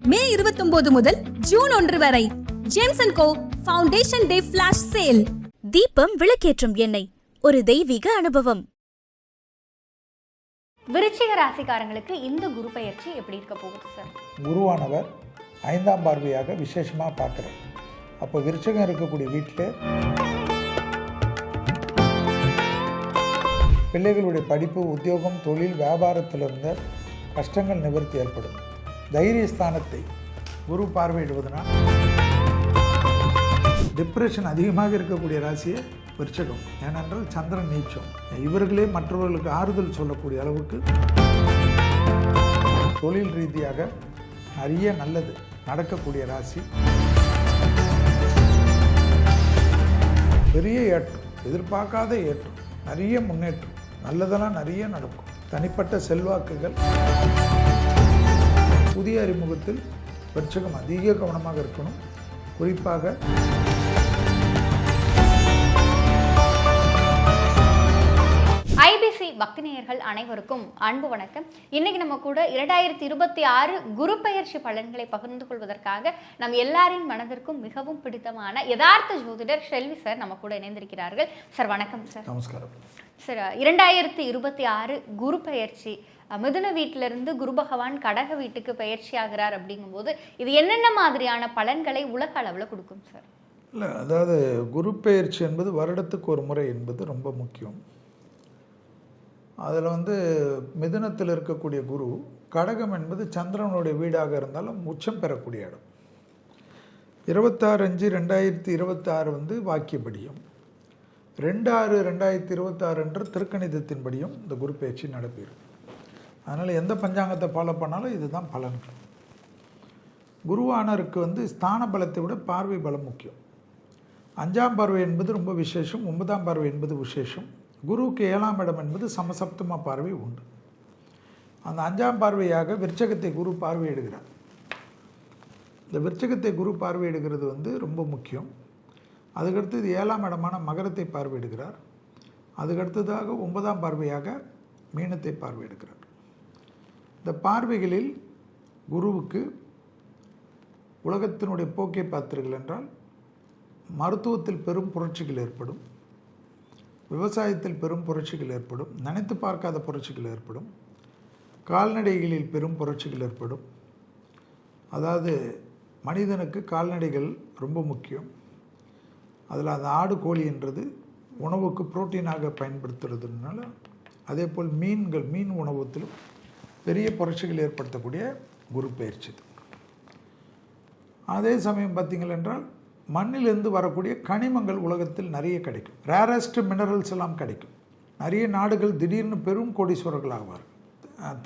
மே 29 முதல் ஜூன் 1 வரை ஜேம்ஸ் & கோ ஃபவுண்டேஷன் டே flash sale. தீபம் விளக்கேற்றும் எண்ணெய், ஒரு தெய்வீக அனுபவம். விருச்சிக ராசிக்காரங்களுக்கு இந்த குரு பயிற்சி எப்படி இருக்க போகுது சார்? குருவானவர் 5ஆம் பார்வையாக விசேஷமாக பார்க்குறார். அப்போ விருச்சிகம் இருக்கக்கூடிய வீட்டில் பிள்ளைகளுடைய படிப்பு, உத்தியோகம், தொழில், வியாபாரத்தில் இருந்த கஷ்டங்கள் நிவர்த்தி ஏற்படும். தைரியஸ்தானத்தை குரு பார்வையிடுவதனால் டிப்ரெஷன் அதிகமாக இருக்கக்கூடிய ராசியை விருச்சிகம். ஏனென்றால் சந்திரன் நீச்சம். இவர்களே மற்றவர்களுக்கு ஆறுதல் சொல்லக்கூடிய அளவுக்கு தொழில் ரீதியாக நிறைய நல்லது நடக்கக்கூடிய ராசி. பெரிய ஏற்றம், எதிர்பார்க்காத ஏற்றம், நிறைய முன்னேற்றம், நல்லதெல்லாம் நிறைய நடக்கும். தனிப்பட்ட செல்வாக்குகள், புதிய அறிமுகத்தில் விருச்சிகம் அதிக கவனமாக இருக்கணும். குறிப்பாக ஐபிசி பக்தி நேயர்கள் அனைவருக்கும் அன்பு வணக்கம். இன்னைக்கு நம்ம கூட 2026 குரு பயிற்சி பலன்களை பகிர்ந்து கொள்வதற்காக நம் எல்லாரின் மனதிற்கும் மிகவும் பிடித்தமான யதார்த்த ஜோதிடர் ஷெல்வி சார் நம்ம கூட இணைந்திருக்கிறார்கள். சார் வணக்கம் சார். நமஸ்காரம் சார். 2026 குரு பயிற்சி, மிதுன வீட்டிலிருந்து குரு பகவான் கடக வீட்டுக்கு பயிற்சி ஆகிறார். அப்படிங்கும்போது இது என்னென்ன மாதிரியான பலன்களை உலக அளவில் கொடுக்கும் சார்? இல்லை, அதாவது குரு பெயர்ச்சி என்பது வருடத்துக்கு ஒரு முறை என்பது ரொம்ப முக்கியம். அதில் மிதுனத்தில் இருக்கக்கூடிய குரு, கடகம் என்பது சந்திரனுடைய வீடாக இருந்தாலும் உச்சம் பெறக்கூடிய இடம். 26/5/2026 வாக்கியப்படியும் 2/6/2026 என்ற திருக்கணிதத்தின்படியும் இந்த குரு பயிற்சி நடப்பிடும். அதனால் எந்த பஞ்சாங்கத்தை ஃபாலோ பண்ணாலும் இதுதான் பலன்கள். குருவானருக்கு ஸ்தான பலத்தை விட பார்வை பலம் முக்கியம். 5ஆம் பார்வை என்பது ரொம்ப விசேஷம், 9ஆம் பார்வை என்பது விசேஷம். குருவுக்கு 7ஆம் இடம் என்பது சமசப்தம பார்வை உண்டு. அந்த 5ஆம் பார்வையாக விருச்சகத்தை குரு பார்வையிடுகிறார். இந்த விருச்சகத்தை குரு பார்வையிடுகிறது ரொம்ப முக்கியம். அதுக்கடுத்தது 7ஆம் இடமான மகரத்தை பார்வையிடுகிறார். அதுக்கடுத்ததாக 9ஆம் பார்வையாக மீனத்தை பார்வையிடுகிறார். இந்த பார்வைகளில் குருவுக்கு உலகத்தினுடைய போக்கை பார்த்தீர்கள் என்றால் மருத்துவத்தில் பெரும் புரட்சிகள் ஏற்படும், விவசாயத்தில் பெரும் புரட்சிகள் ஏற்படும், நினைத்து பார்க்காத புரட்சிகள் ஏற்படும், கால்நடைகளில் பெரும் புரட்சிகள் ஏற்படும். அதாவது மனிதனுக்கு கால்நடைகள் ரொம்ப முக்கியம். அதில் அந்த ஆடு, கோழி என்றது உணவுக்கு புரோட்டீனாக பயன்படுத்துறதுனால, அதே போல் மீன் உணவத்திலும் பெரிய புரட்சிகள் ஏற்படுத்தக்கூடிய குரு பயிற்சி. அதே சமயம் பார்த்தீங்கள் என்றால் மண்ணிலிருந்து வரக்கூடிய கனிமங்கள் உலகத்தில் நிறைய கிடைக்கும். ரேரஸ்ட் மினரல்ஸ் எல்லாம் கிடைக்கும். நிறைய நாடுகள் திடீர்னு பெரும் கோடீஸ்வரர்கள் ஆவார்கள்.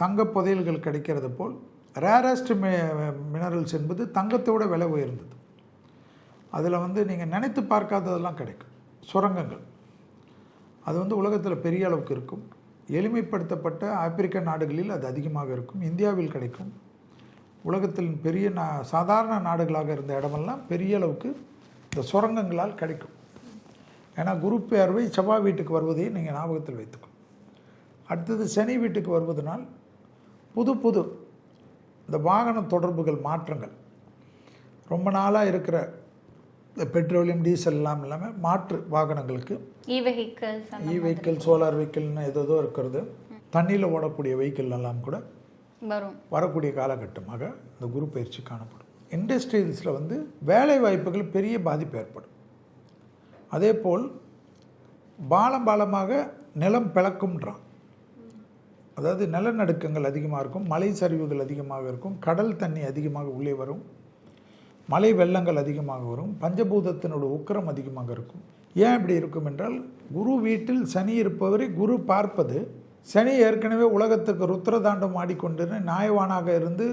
தங்க புதையல்கள் கிடைக்கிறது போல் ரேரஸ்ட் மினரல்ஸ் என்பது தங்கத்தோட விலை உயர்ந்தது. அதில் நீங்கள் நினைத்து பார்க்காததெல்லாம் கிடைக்கும். சுரங்கங்கள் அது உலகத்தில் பெரிய அளவுக்கு இருக்கும். எளிமைப்படுத்தப்பட்ட ஆப்பிரிக்க நாடுகளில் அது அதிகமாக இருக்கும். இந்தியாவில் கிடைக்கும். உலகத்தில் பெரிய சாதாரண நாடுகளாக இருந்த இடமெல்லாம் பெரிய அளவுக்கு இந்த சுரங்கங்களால் கிடைக்கும். ஏன்னா குரு பார்வை செவ்வாய் வீட்டுக்கு வருவதையும் நீங்கள் ஞாபகத்தில் வைத்துக்கணும். அடுத்தது சனி வீட்டுக்கு வருவதனால் புது இந்த வாகன தொடர்புகள் மாற்றங்கள், ரொம்ப நாளாக இருக்கிற இந்த பெட்ரோலியம், டீசல் இல்லாமல் மாற்று வாகனங்களுக்கு இ வெஹிக்கிள், சோலார் வெஹிக்கிள்னு ஏதோ இருக்கிறது, தண்ணியில் ஓடக்கூடிய வெஹிக்கிள் எல்லாம் கூட வரக்கூடிய காலகட்டமாக இந்த குரு பயிற்சி காணப்படும். இண்டஸ்ட்ரீஸில் வேலை வாய்ப்புகள் பெரிய பாதிப்பு ஏற்படும். அதே போல் பாலமாக நிலம் பிளக்கும்ன்றான். அதாவது நிலநடுக்கங்கள் அதிகமாக இருக்கும், மலை சரிவுகள் அதிகமாக இருக்கும், கடல் தண்ணி அதிகமாக உள்ளே வரும், மலை வெள்ளங்கள் அதிகமாக வரும், பஞ்சபூதத்தினோட உக்கிரம் அதிகமாக இருக்கும். ஏன் இப்படி இருக்கும் என்றால் குரு வீட்டில் சனி இருப்பவரை குரு பார்ப்பது, சனி ஏற்கனவே உலகத்துக்கு ருத்ரதாண்டம் ஆடிக்கொண்டு நியாயவானாக இருந்து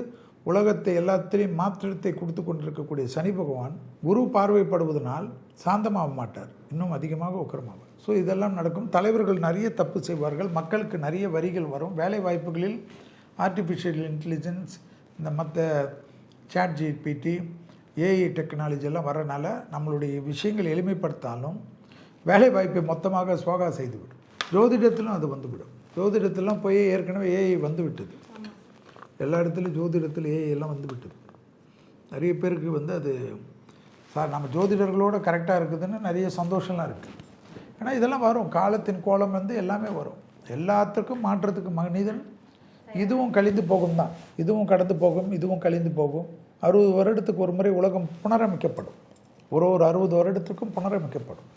உலகத்தை எல்லாத்திலையும் மாற்றத்தை கொடுத்து கொண்டிருக்கக்கூடிய சனி பகவான் குரு பார்வைப்படுவதனால் சாந்தமாக மாட்டார், இன்னும் அதிகமாக உக்கிரமாவார். ஸோ இதெல்லாம் நடக்கும். தலைவர்கள் நிறைய தப்பு செய்வார்கள், மக்களுக்கு நிறைய வரிகள் வரும். வேலை வாய்ப்புகளில் ஆர்டிஃபிஷியல் இன்டெலிஜென்ஸ், இந்த மற்ற சாட் ஜிபிடி, ஏஐ டெக்னாலஜி எல்லாம் வரனால நம்மளுடைய விஷயங்கள் எளிமைப்படுத்தாலும் வேலை வாய்ப்பை மொத்தமாக சோகா செய்துவிடும். ஜோதிடத்திலும் அது வந்துவிடும். ஜோதிடத்திலாம் போய் ஏற்கனவே ஏஐ வந்துவிட்டது. எல்லா இடத்துலையும் ஜோதிடத்தில் ஏஐ எல்லாம் வந்துவிட்டது. நிறைய பேருக்கு வந்து அது சார் நம்ம ஜோதிடர்களோட கரெக்டாக இருக்குதுன்னு நிறைய சந்தோஷம்லாம் இருக்குது. ஏன்னா இதெல்லாம் வரும், காலத்தின் கோலம் வந்து எல்லாமே வரும். எல்லாத்துக்கும் மாற்றத்துக்கு மனிதன் இதுவும் கழிந்து போகும் தான், இதுவும் கடந்து போகும், இதுவும் கழிந்து போகும். 60 வருடத்துக்கு ஒரு முறை உலகம் புனரமைக்கப்படும். ஒரு 60 வருடத்துக்கும் புனரமைக்கப்படும்.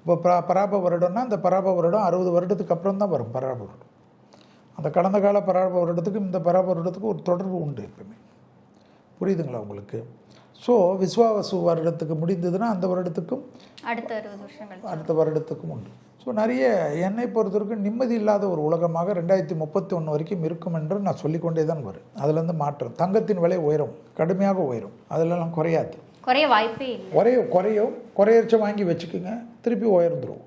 இப்போ பராப வருடம்னா அந்த பராப வருடம் 60 வருடத்துக்கு அப்புறம் தான் வரும் பராப வருடம். அந்த கடந்த கால பராப வருடத்துக்கும் இந்த பராப வருடத்துக்கும் ஒரு தொடர்பு உண்டு எப்பவுமே. புரியுதுங்களா உங்களுக்கு? ஸோ விஸ்வாவசு வருடத்துக்கு முடிந்ததுன்னா அந்த வருடத்துக்கும் அடுத்த 60 வருஷங்கள் அடுத்த வருடத்துக்கும் உண்டு. ஸோ நிறைய என்னை பொறுத்தவரைக்கும் நிம்மதி இல்லாத ஒரு உலகமாக 2031 வரைக்கும் இருக்கும் என்று நான் சொல்லிக்கொண்டே தான் வரும். அதுலேருந்து மாற்றம். தங்கத்தின் விலை உயரும், கடுமையாக உயரும், அதிலெல்லாம் குறையாது, குறைய வாய்ப்பே இல்லை. குறையச்ச வாங்கி வச்சுக்கோங்க, திருப்பி உயர்ந்துடும்.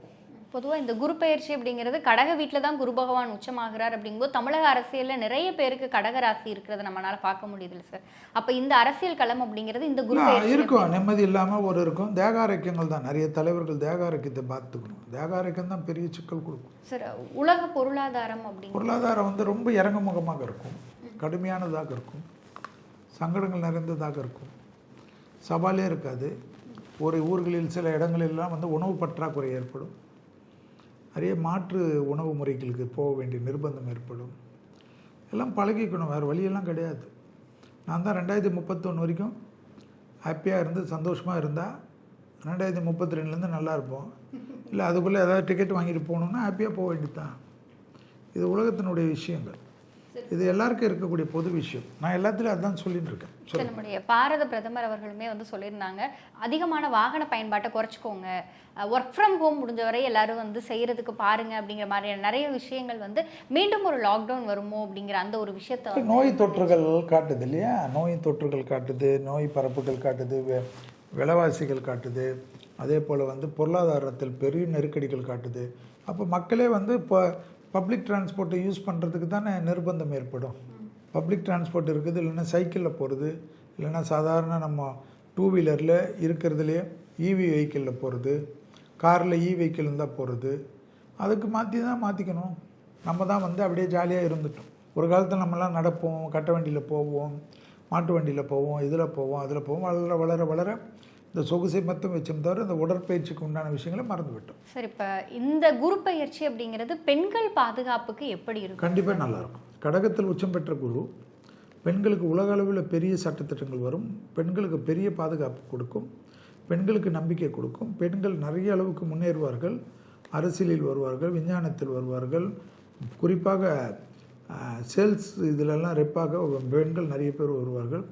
பொதுவாக இந்த குரு பெயர்ச்சி அப்படிங்கிறது கடக வீட்டில் தான் குரு பகவான் உச்சமாகிறார் அப்படிங்கும்போது தமிழக அரசியலில் நிறைய பேருக்கு கடக ராசி இருக்கிறத நம்மளால பார்க்க முடியுது சார். அப்போ இந்த அரசியல் களம் அப்படிங்கிறது இந்த குரு பெயர்ச்சி இருக்கும். நிம்மதி இல்லாமல் ஒரு இருக்கும். தேகாரோக்கியங்கள் தான் நிறைய தலைவர்கள் தேகாரோக்கியத்தை பார்த்துக்கணும். தேகாரோக்கியம் தான் பெரிய சிக்கல் கொடுக்கும் சார். உலக பொருளாதாரம் பொருளாதாரம் வந்து ரொம்ப இறங்குமுகமாக இருக்கும், கடுமையானதாக இருக்கும், சங்கடங்கள் நிறைந்ததாக இருக்கும், சவாலே இருக்காது. ஒரு ஊர்களில் சில இடங்களெல்லாம் வந்து உணவு பற்றாக்குறை ஏற்படும், நிறைய மாற்று உணவு முறைகளுக்கு போக வேண்டிய நிர்பந்தம் ஏற்படும். எல்லாம் பழகிக்கணும், வேறு வழியெல்லாம் கிடையாது. நான் தான் 2031 வரைக்கும் ஹாப்பியாக இருந்து சந்தோஷமாக இருந்தால் 2032 நல்லா இருப்போம். இல்லை அதுக்குள்ளே ஏதாவது டிக்கெட் வாங்கிட்டு போகணுன்னா ஹாப்பியாக போக வேண்டியது தான். இது உலகத்தினுடைய விஷயங்கள், இது எல்லாருக்கும் இருக்கக்கூடிய பொது விஷயம். நான் எல்லாத்துலேயும் அதுதான் சொல்லிட்டு இருக்கேன். நம்முடைய பாரத பிரதமர் அவர்களுமே வந்து சொல்லியிருந்தாங்க, அதிகமான வாகன பயன்பாட்டை குறைச்சிக்கோங்க, ஒர்க் ஃப்ரம் ஹோம் முடிஞ்சவரை எல்லாரும் வந்து செய்கிறதுக்கு பாருங்க அப்படிங்கிற மாதிரியான நிறைய விஷயங்கள் வந்து மீண்டும் ஒரு லாக்டவுன் வருமோ அப்படிங்கிற அந்த ஒரு விஷயத்தை நோய் தொற்றுகள் காட்டுது இல்லையா? நோய் தொற்றுகள் காட்டுது, நோய் பரப்புகள் காட்டுது, விலைவாசிகள் காட்டுது, அதே போல் வந்து பொருளாதாரத்தில் பெரிய நெருக்கடிகள் காட்டுது. அப்போ மக்களே வந்து இப்போ பப்ளிக் டிரான்ஸ்போர்ட்டை யூஸ் பண்ணுறதுக்கு தானே நிர்பந்தம் ஏற்படும். பப்ளிக் டிரான்ஸ்போர்ட் இருக்குது, இல்லைன்னா சைக்கிளில் போகிறது, இல்லைன்னா சாதாரண நம்ம 2 வீலரில் இருக்கிறதுலையே இவி வெஹிக்கிளில் போகிறது, காரில் வெஹிக்கிள் இருந்தால் போகிறது. அதுக்கு மாற்றிக்கணும். நம்ம தான் வந்து அப்படியே ஜாலியாக இருந்துட்டோம். ஒரு காலத்தில் நம்மலாம் நடப்போம், கட்ட வண்டியில் போவோம், மாட்டு வண்டியில் போவோம், இதில் போவோம், அதில் போவோம். வளர வளர வளர இந்த சொகுசை மட்டும் வச்சோம் தவிர இந்த உடற்பயிற்சிக்கு உண்டான விஷயங்களை மறந்து விட்டோம். சரி, இப்போ இந்த குரு பயிற்சி அப்படிங்கிறது பெண்கள் பாதுகாப்புக்கு எப்படி இருக்கும்? கண்டிப்பாக நல்லாயிருக்கும். கடகத்தில் உச்சம் பெற்ற குரு பெண்களுக்கு உலக அளவில் பெரிய சட்டத்திட்டங்கள் வரும், பெண்களுக்கு பெரிய பாதுகாப்பு கொடுக்கும், பெண்களுக்கு நம்பிக்கை கொடுக்கும். பெண்கள் நிறைய அளவுக்கு முன்னேறுவார்கள், அரசியலில் வருவார்கள், விஞ்ஞானத்தில் வருவார்கள், குறிப்பாக சேல்ஸ் இதிலெல்லாம் ரெப்பாக பெண்கள் நிறைய பேர் வருவார்கள்.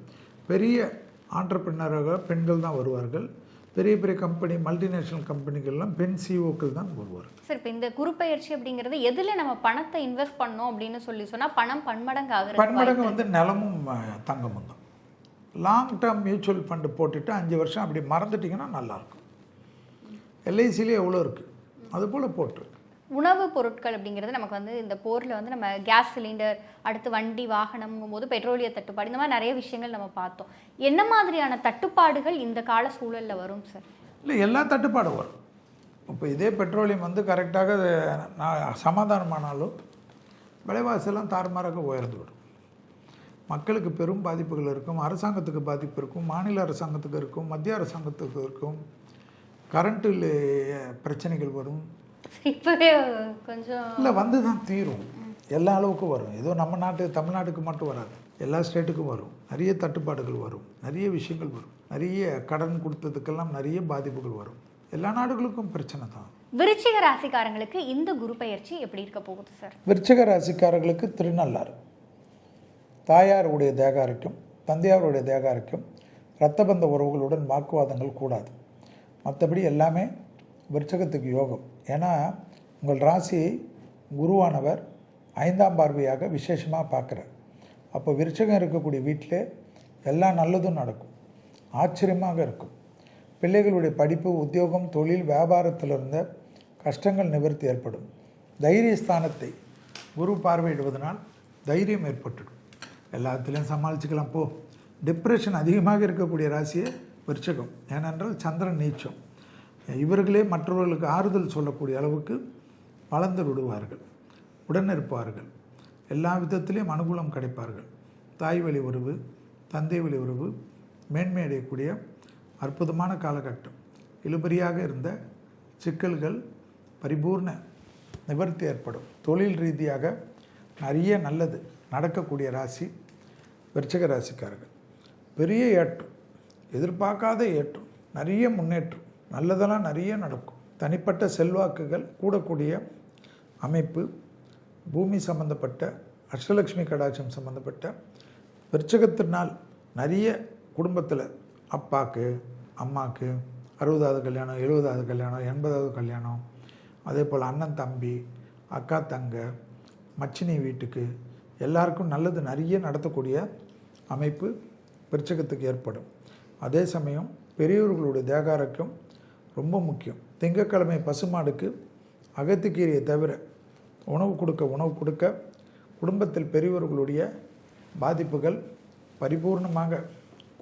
பெரிய ஆண்டர்பிரினராக பெண்கள் தான் வருவார்கள். பெரிய பெரிய கம்பெனி, மல்டிநேஷ்னல் கம்பெனிகள்லாம் பெண் சிஓக்கள் தான் வருவார்கள். சார், இப்போ இந்த குரு பயிற்சி அப்படிங்கிறது எதில் நம்ம பணத்தை இன்வெஸ்ட் பண்ணோம் அப்படின்னு சொன்னால் பணம் பன்மடங்கு ஆகுது. பன்மடங்கு வந்து நிலமும் தங்கமும் தான். லாங் டேர்ம் மியூச்சுவல் ஃபண்டு போட்டுட்டு 5 வருஷம் அப்படி மறந்துட்டிங்கன்னா நல்லாயிருக்கும். எல்ஐசிலே எவ்வளோ இருக்குது அதுபோல் போட்டு. உணவுப் பொருட்கள் அப்படிங்கிறது நமக்கு வந்து இந்த போரில் வந்து நம்ம கேஸ் சிலிண்டர், அடுத்து வண்டி வாகனம்ங்கும் போது பெட்ரோலிய தட்டுப்பாடு, இந்த மாதிரி நிறைய விஷயங்கள் நம்ம பார்த்தோம். என்ன மாதிரியான தட்டுப்பாடுகள் இந்த கால சூழலில் வரும் சார்? இல்லை, எல்லா தட்டுப்பாடும் வரும். இப்போ இதே பெட்ரோலியம் வந்து கரெக்டாக சமாதானமானாலும் விலைவாசியெல்லாம் தாறுமாறாக உயர்ந்து விடும். மக்களுக்கு பெரும் பாதிப்புகள் இருக்கும், அரசாங்கத்துக்கு பாதிப்பு இருக்கும், மாநில அரசாங்கத்துக்கு இருக்கும், மத்திய அரசாங்கத்துக்கு இருக்கும், கரண்ட்டில் பிரச்சனைகள் வரும். இப்போவே கொஞ்சம் இல்லை வந்து தான் தீரும். எல்லா அளவுக்கும் வரும். ஏதோ நம்ம தமிழ்நாட்டுக்கு மட்டும் வராது, எல்லா ஸ்டேட்டுக்கும் வரும். நிறைய தட்டுப்பாடுகள் வரும், நிறைய விஷயங்கள் வரும், நிறைய கடன் கொடுத்ததுக்கெல்லாம் நிறைய பாதிப்புகள் வரும். எல்லா நாடுகளுக்கும் பிரச்சனை தான். விருச்சிக ராசிக்காரங்களுக்கு இந்த குரு பயிற்சி எப்படி இருக்க போகுது சார்? விருச்சிக ராசிக்காரர்களுக்கு திருநள்ளாறு. தாயாருடைய தேகாரிக்கும் தந்தையாருடைய தேகாரிக்கும் இரத்தபந்த உறவுகளுடன் வாக்குவாதங்கள் கூடாது. மற்றபடி எல்லாமே விருச்சகத்துக்கு யோகம். ஏன்னா உங்கள் ராசியை குருவானவர் 5ஆம் பார்வையாக விசேஷமாக பார்க்குறார். அப்போ விருச்சகம் இருக்கக்கூடிய வீட்டில் எல்லா நல்லதும் நடக்கும், ஆச்சரியமாக இருக்கும். பிள்ளைகளுடைய படிப்பு, உத்தியோகம், தொழில், வியாபாரத்தில் இருந்த கஷ்டங்கள் நிவர்த்தி ஏற்படும். தைரியஸ்தானத்தை குரு பார்வையிடுவதனால் தைரியம் ஏற்பட்டுடும். எல்லாத்துலேயும் சமாளிச்சுக்கலாம். டிப்ரெஷன் அதிகமாக இருக்கக்கூடிய ராசியே விருச்சகம். ஏனென்றால் சந்திரன் நீச்சம். இவர்களே மற்றவர்களுக்கு ஆறுதல் சொல்லக்கூடிய அளவுக்கு வளர்ந்து விடுவார்கள், உடனிருப்பார்கள், எல்லா விதத்திலையும் அனுகூலம் கிடைப்பார்கள். தாய் வழி உறவு, தந்தை வழி உறவு, மேன்மை அடையக்கூடிய அற்புதமான காலகட்டம். இழுபறியாக இருந்த சிக்கல்கள் பரிபூர்ண நிவர்த்தி ஏற்படும். தொழில் ரீதியாக நிறைய நல்லது நடக்கக்கூடிய ராசி விருச்சிக ராசிக்காரர்கள். பெரிய ஏற்றம், எதிர்பார்க்காத ஏற்றம், நிறைய முன்னேற்றம், நல்லதெல்லாம் நிறைய நடக்கும். தனிப்பட்ட செல்வாக்குகள் கூடக்கூடிய அமைப்பு. பூமி சம்பந்தப்பட்ட அஷ்டலக்ஷ்மி கடாட்சம் சம்பந்தப்பட்ட விருச்சிகத்தினால் நிறைய குடும்பத்தில் அப்பாவுக்கு அம்மாவுக்கு 60வது கல்யாணம், 70வது கல்யாணம், 80வது கல்யாணம், அதே போல் அண்ணன் தம்பி, அக்கா தங்க, மச்சினி வீட்டுக்கு எல்லாருக்கும் நல்லது நிறைய நடத்தக்கூடிய அமைப்பு விருச்சிகத்துக்கு ஏற்படும். அதே சமயம் பெரியவர்களுடைய தேகாரக்கம் ரொம்ப முக்கியம். திங்கட்கிழமை பசுமாடுக்கு அகத்திக்கீரையை தவிர உணவு கொடுக்க குடும்பத்தில் பெரியவர்களுடைய பாதிப்புகள் பரிபூர்ணமாக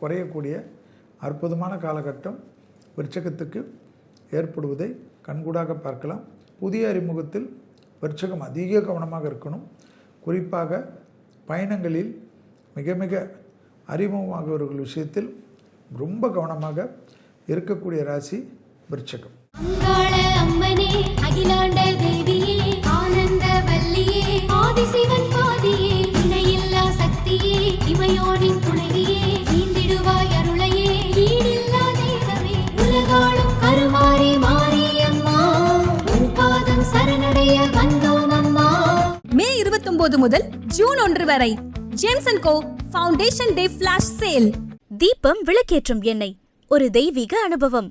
குறையக்கூடிய அற்புதமான காலகட்டம் விருச்சிகத்துக்கு ஏற்படுவதை கண்கூடாக பார்க்கலாம். புதிய அறிமுகத்தில் விருச்சிகம் அதிக கவனமாக இருக்கணும். குறிப்பாக பயணங்களில் மிக மிக அறிமுகமாகவர்கள் விஷயத்தில் ரொம்ப கவனமாக இருக்கக்கூடிய ராசி விருச்சிகம். அங்காள அம்மனே, அகிலாண்ட தேவியே, ஆனந்த வல்லியே, ஆதிசிவன் பாதியே, இணையில்லா சக்தியே, இமையோனின் துணைவியே, நீந்திடுவாய் அருளையே, ஈடில்லா தெய்வமே, உலகாளும் கருமாரி மாரியம்மா, உன் பாதம் சரணடைய வந்தோம் அம்மா. மே 29 முதல் ஜூன் 1 வரை ஜேம்சன் கோ ஃபவுண்டேஷன் டே ஃபிளாஷ் சேல். தீபம் விளக்கேற்றும் எண்ணெய், ஒரு தெய்வீக அனுபவம்.